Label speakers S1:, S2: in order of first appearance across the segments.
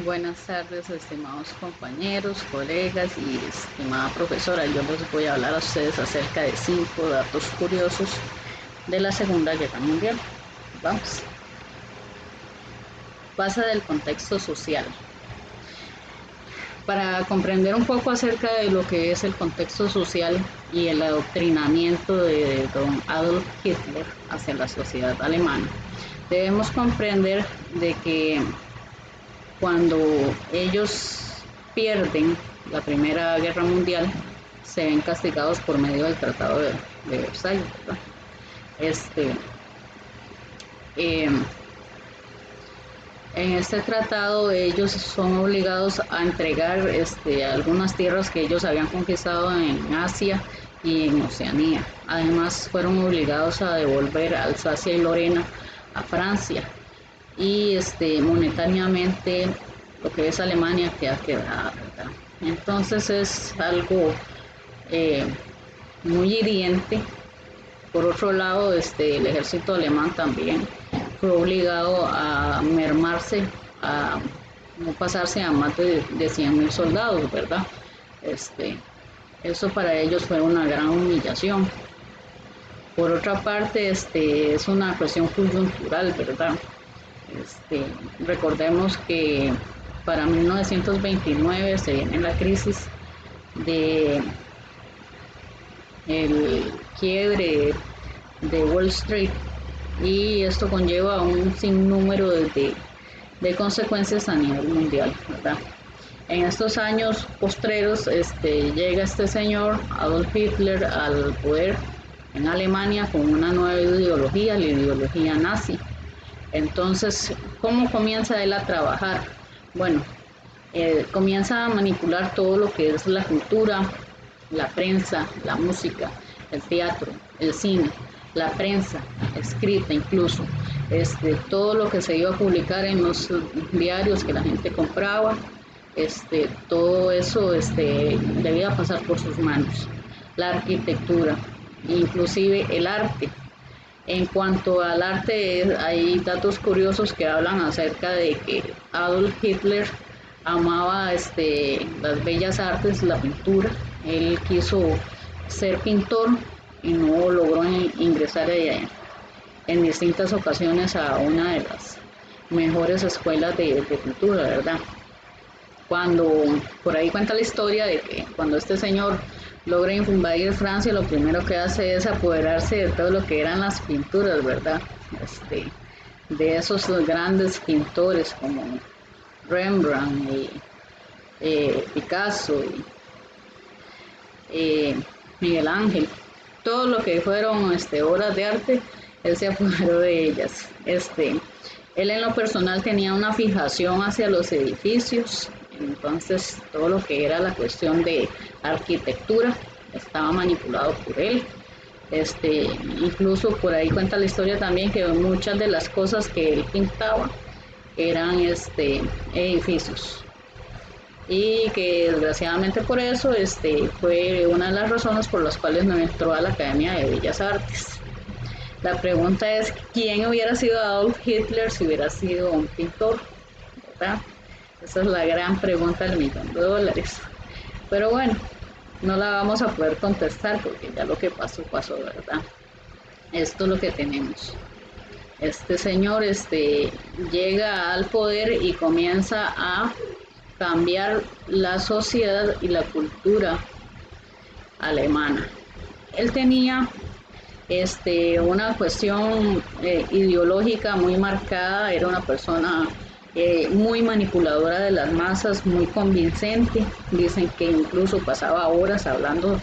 S1: Buenas tardes, estimados compañeros, colegas y estimada profesora. Yo les voy a hablar a ustedes acerca de 5 datos curiosos de la Segunda Guerra Mundial. Vamos. Base del contexto social. Para comprender un poco acerca de lo que es el contexto social y el adoctrinamiento de don Adolf Hitler hacia la sociedad alemana, debemos comprender de que cuando ellos pierden la Primera Guerra Mundial, se ven castigados por medio del Tratado de Versalles, ¿verdad? En este tratado ellos son obligados a entregar algunas tierras que ellos habían conquistado en Asia y en Oceanía. Además fueron obligados a devolver Alsacia y Lorena a Francia, y monetariamente lo que es Alemania queda quebrada, ¿verdad? Entonces es algo muy hiriente. Por otro lado, el ejército alemán también fue obligado a mermarse, a no pasarse a más de 100.000 soldados, ¿verdad? Eso para ellos fue una gran humillación. Por otra parte, es una cuestión coyuntural, ¿verdad? Recordemos que para 1929 se viene la crisis de el quiebre de Wall Street, y esto conlleva un sinnúmero de consecuencias a nivel mundial, ¿verdad? En estos años postreros llega este señor Adolf Hitler al poder en Alemania con una nueva ideología, la ideología nazi. Entonces, ¿cómo comienza él a trabajar? Bueno, comienza a manipular todo lo que es la cultura, la prensa, la música, el teatro, el cine, la prensa escrita incluso, todo lo que se iba a publicar en los diarios que la gente compraba, todo eso debía pasar por sus manos. La arquitectura, inclusive el arte. En cuanto al arte, hay datos curiosos que hablan acerca de que Adolf Hitler amaba las bellas artes, la pintura. Él quiso ser pintor y no logró ingresar en distintas ocasiones a una de las mejores escuelas de pintura, ¿verdad? Por ahí cuenta la historia de que cuando este señor logra invadir Francia, lo primero que hace es apoderarse de todo lo que eran las pinturas, ¿verdad? De esos grandes pintores como Rembrandt y Picasso y Miguel Ángel, todo lo que fueron obras de arte, él se apoderó de ellas. Él en lo personal tenía una fijación hacia los edificios, entonces todo lo que era la cuestión de arquitectura estaba manipulado por él. Incluso por ahí cuenta la historia también que muchas de las cosas que él pintaba eran edificios, y que desgraciadamente por eso fue una de las razones por las cuales no entró a la Academia de Bellas Artes. La pregunta es, ¿quién hubiera sido Adolf Hitler si hubiera sido un pintor? ¿Verdad? Esa es la gran pregunta del $1.000.000. Pero bueno, no la vamos a poder contestar porque ya lo que pasó, pasó, ¿verdad? Esto es lo que tenemos. Este señor llega al poder y comienza a cambiar la sociedad y la cultura alemana. Él tenía una cuestión ideológica muy marcada, era una persona muy manipuladora de las masas, muy convincente. Dicen que incluso pasaba horas hablando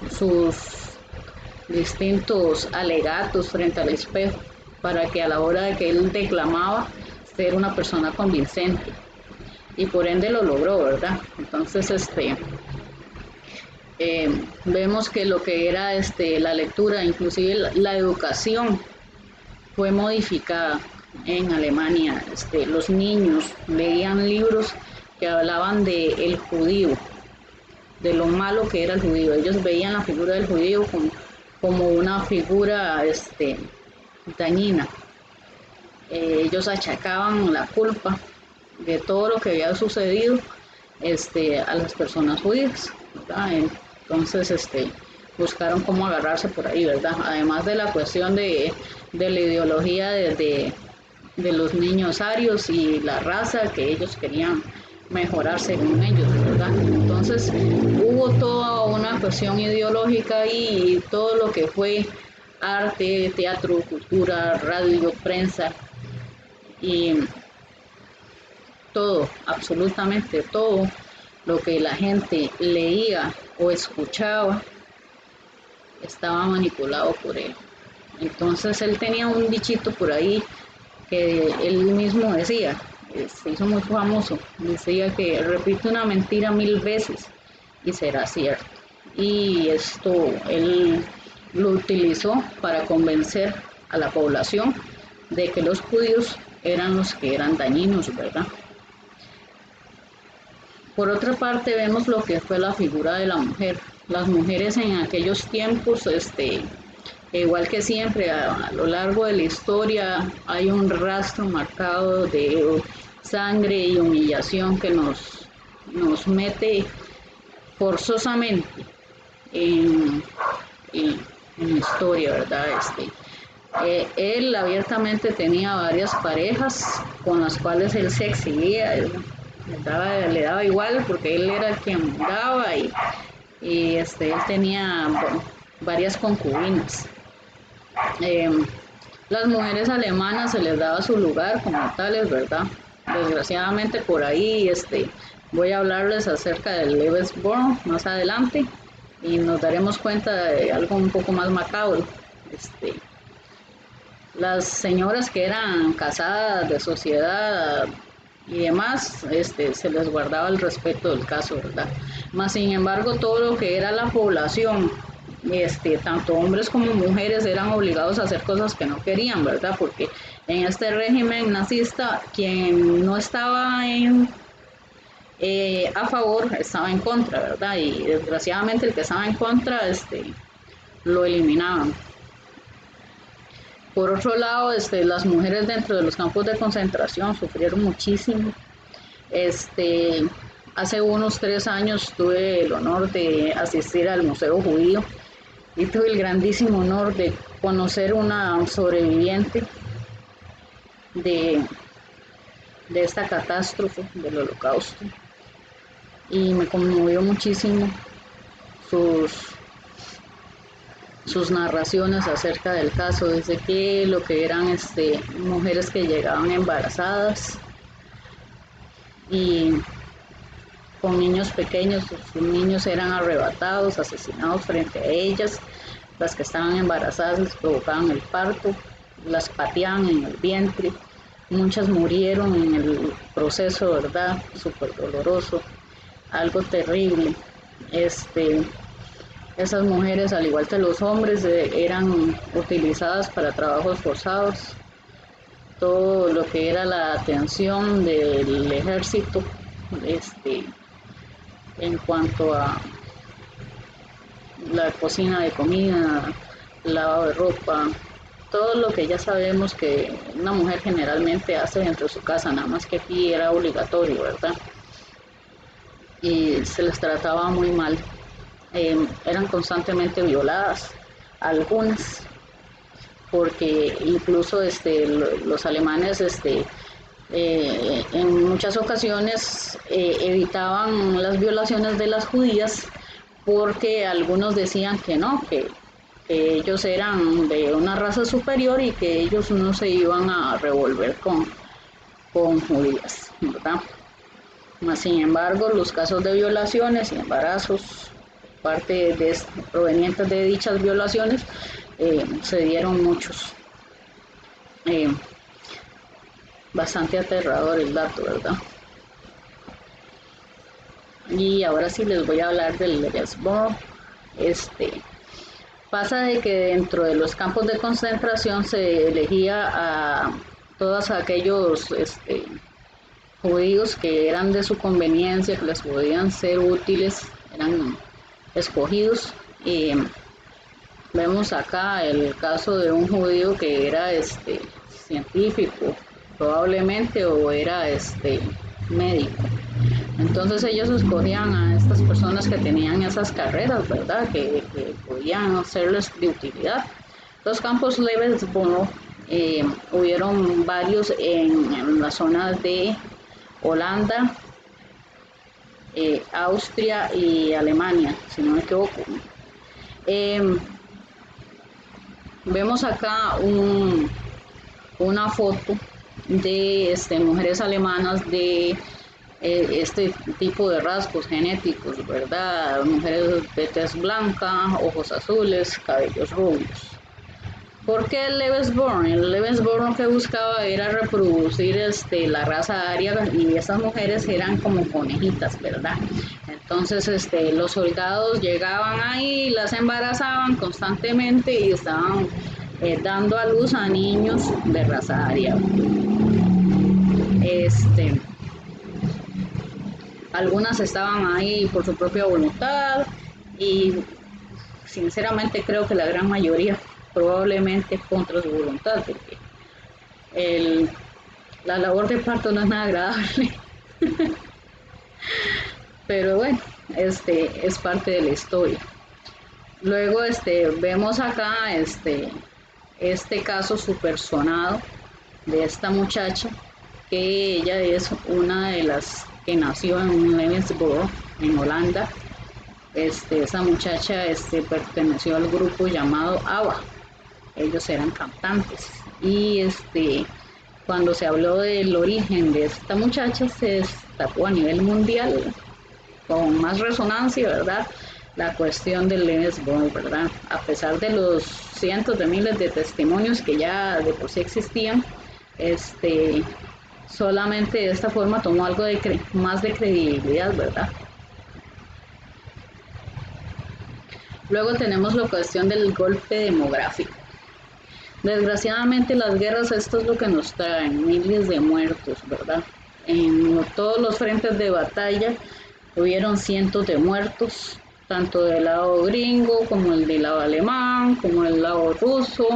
S1: sus distintos alegatos frente al espejo para que a la hora de que él declamaba ser una persona convincente, y por ende lo logró, ¿verdad? Entonces vemos que lo que era la lectura, inclusive la educación, fue modificada en Alemania. Los niños leían libros que hablaban de el judío, de lo malo que era el judío. Ellos veían la figura del judío como una figura dañina. Ellos achacaban la culpa de todo lo que había sucedido a las personas judías, ¿verdad? Entonces buscaron cómo agarrarse por ahí, ¿verdad? Además de la cuestión de la ideología de los niños arios y la raza que ellos querían mejorar según ellos, ¿verdad? Entonces hubo toda una cuestión ideológica ahí, y todo lo que fue arte, teatro, cultura, radio, prensa y todo, absolutamente todo lo que la gente leía o escuchaba estaba manipulado por él. Entonces él tenía un dichito por ahí que él mismo decía, se hizo muy famoso, decía que repite una mentira 1000 veces y será cierto. Y esto él lo utilizó para convencer a la población de que los judíos eran los que eran dañinos, ¿verdad? Por otra parte, vemos lo que fue la figura de la mujer. Las mujeres en aquellos tiempos, igual que siempre, a lo largo de la historia hay un rastro marcado de sangre y humillación que nos mete forzosamente en la historia, ¿verdad? Él abiertamente tenía varias parejas con las cuales él se exhibía, le daba igual porque él era el quien mandaba, y él tenía varias concubinas. Las mujeres alemanas se les daba su lugar como tales, ¿verdad? Desgraciadamente por ahí voy a hablarles acerca del Lebensborn más adelante y nos daremos cuenta de algo un poco más macabro. Las señoras que eran casadas de sociedad y demás, se les guardaba el respeto del caso, ¿verdad? Más sin embargo, todo lo que era la población, tanto hombres como mujeres, eran obligados a hacer cosas que no querían, ¿verdad? Porque en este régimen nazista, quien no estaba a favor estaba en contra, ¿verdad? Y desgraciadamente el que estaba en contra, lo eliminaban. Por otro lado, las mujeres dentro de los campos de concentración sufrieron muchísimo. Hace unos 3 años tuve el honor de asistir al Museo Judío y tuve el grandísimo honor de conocer una sobreviviente de esta catástrofe del Holocausto, y me conmovió muchísimo sus narraciones acerca del caso, desde que lo que eran mujeres que llegaban embarazadas y con niños pequeños, sus niños eran arrebatados, asesinados frente a ellas. Las que estaban embarazadas les provocaban el parto, las pateaban en el vientre, muchas murieron en el proceso, ¿verdad? Súper doloroso, algo terrible. Esas mujeres, al igual que los hombres, eran utilizadas para trabajos forzados. Todo lo que era la atención del ejército, en cuanto a la cocina de comida, lavado de ropa, todo lo que ya sabemos que una mujer generalmente hace dentro de su casa, nada más que aquí era obligatorio, ¿verdad? Y se les trataba muy mal. Eran constantemente violadas, algunas, porque incluso los alemanes en muchas ocasiones evitaban las violaciones de las judías, porque algunos decían que no, que ellos eran de una raza superior y que ellos no se iban a revolver con judías, ¿verdad? Mas, sin embargo, los casos de violaciones y embarazos provenientes de dichas violaciones se dieron muchos. Bastante aterrador el dato, ¿verdad? Y ahora sí les voy a hablar del Lebensborn. Pasa de que dentro de los campos de concentración se elegía a todos aquellos judíos que eran de su conveniencia, que les podían ser útiles, eran escogidos. Vemos acá el caso de un judío que era científico, probablemente, o era médico. Entonces ellos escogían a estas personas que tenían esas carreras, ¿verdad? Que podían serles de utilidad. Los campos Levensboro, hubieron varios en la zona de Holanda, Austria y Alemania, si no me equivoco. Vemos acá una foto de mujeres alemanas de este tipo de rasgos genéticos, ¿verdad? Mujeres de tez blanca, ojos azules, cabellos rubios. ¿Por qué el Lebensborn? El Lebensborn lo que buscaba era reproducir la raza aria, y esas mujeres eran como conejitas, ¿verdad? Entonces los soldados llegaban ahí, las embarazaban constantemente y estaban dando a luz a niños de raza aria. Algunas estaban ahí por su propia voluntad y sinceramente creo que la gran mayoría probablemente contra su voluntad, porque la labor de parto no es nada agradable. Pero bueno, es parte de la historia. Luego vemos acá este caso super sonado de esta muchacha, que ella es una de las que nació en Levensboro, en Holanda. Esa muchacha perteneció al grupo llamado ABBA. Ellos eran cantantes, y cuando se habló del origen de esta muchacha, se destacó a nivel mundial con más resonancia, ¿verdad?, la cuestión del Lebensborn, ¿verdad? A pesar de los cientos de miles de testimonios que ya de por sí existían, solamente de esta forma tomó algo más de credibilidad, ¿verdad? Luego tenemos la cuestión del golpe demográfico. Desgraciadamente las guerras, esto es lo que nos traen, miles de muertos, ¿verdad? En todos los frentes de batalla hubieron cientos de muertos, tanto del lado gringo como el del lado alemán, como el lado ruso,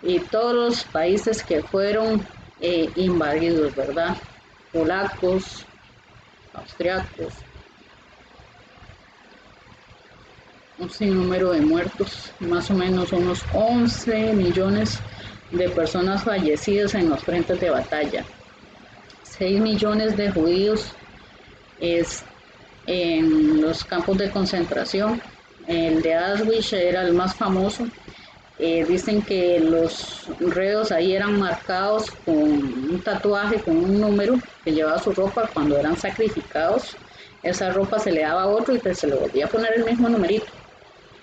S1: y todos los países que fueron invadidos, ¿verdad? Polacos, austriacos, un sinnúmero de muertos, más o menos unos 11 millones de personas fallecidas en los frentes de batalla, 6 millones de judíos en los campos de concentración. El de Auschwitz era el más famoso. Dicen que los reos ahí eran marcados con un tatuaje, con un número que llevaba su ropa cuando eran sacrificados. Esa ropa se le daba a otro y se le volvía a poner el mismo numerito.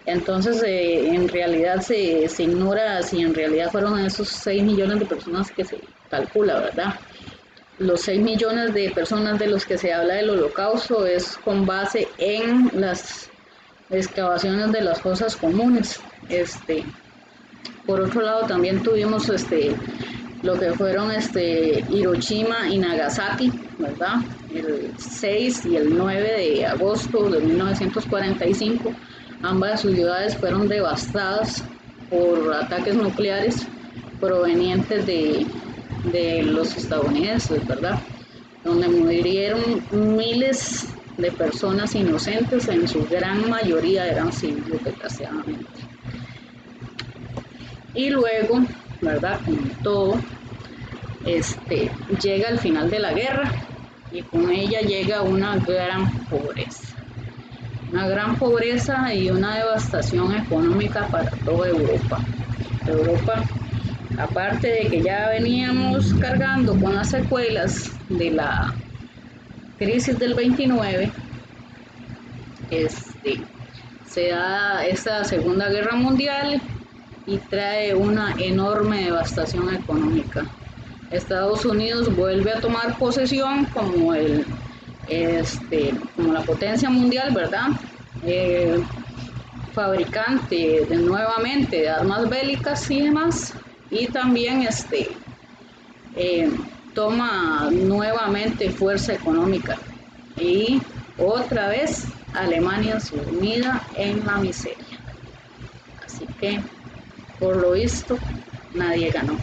S1: Entonces, en realidad se ignora si en realidad fueron esos 6 millones de personas que se calcula, ¿verdad? Los 6 millones de personas de los que se habla del Holocausto es con base en las excavaciones de las fosas comunes. Por otro lado, también tuvimos lo que fueron Hiroshima y Nagasaki, ¿verdad? El 6 y el 9 de agosto de 1945. Ambas ciudades fueron devastadas por ataques nucleares provenientes de los estadounidenses, ¿verdad? Donde murieron miles de personas inocentes, en su gran mayoría eran civiles, desgraciadamente. Y luego, ¿verdad?, como todo, llega el final de la guerra, y con ella llega una gran pobreza y una devastación económica para toda Europa. Aparte de que ya veníamos cargando con las secuelas de la crisis del 29, se da esta Segunda Guerra Mundial y trae una enorme devastación económica. Estados Unidos vuelve a tomar posesión como como la potencia mundial, ¿verdad? Fabricante nuevamente de armas bélicas y demás, y también toma nuevamente fuerza económica, y otra vez Alemania sumida en la miseria. Así que, por lo visto, nadie ganó.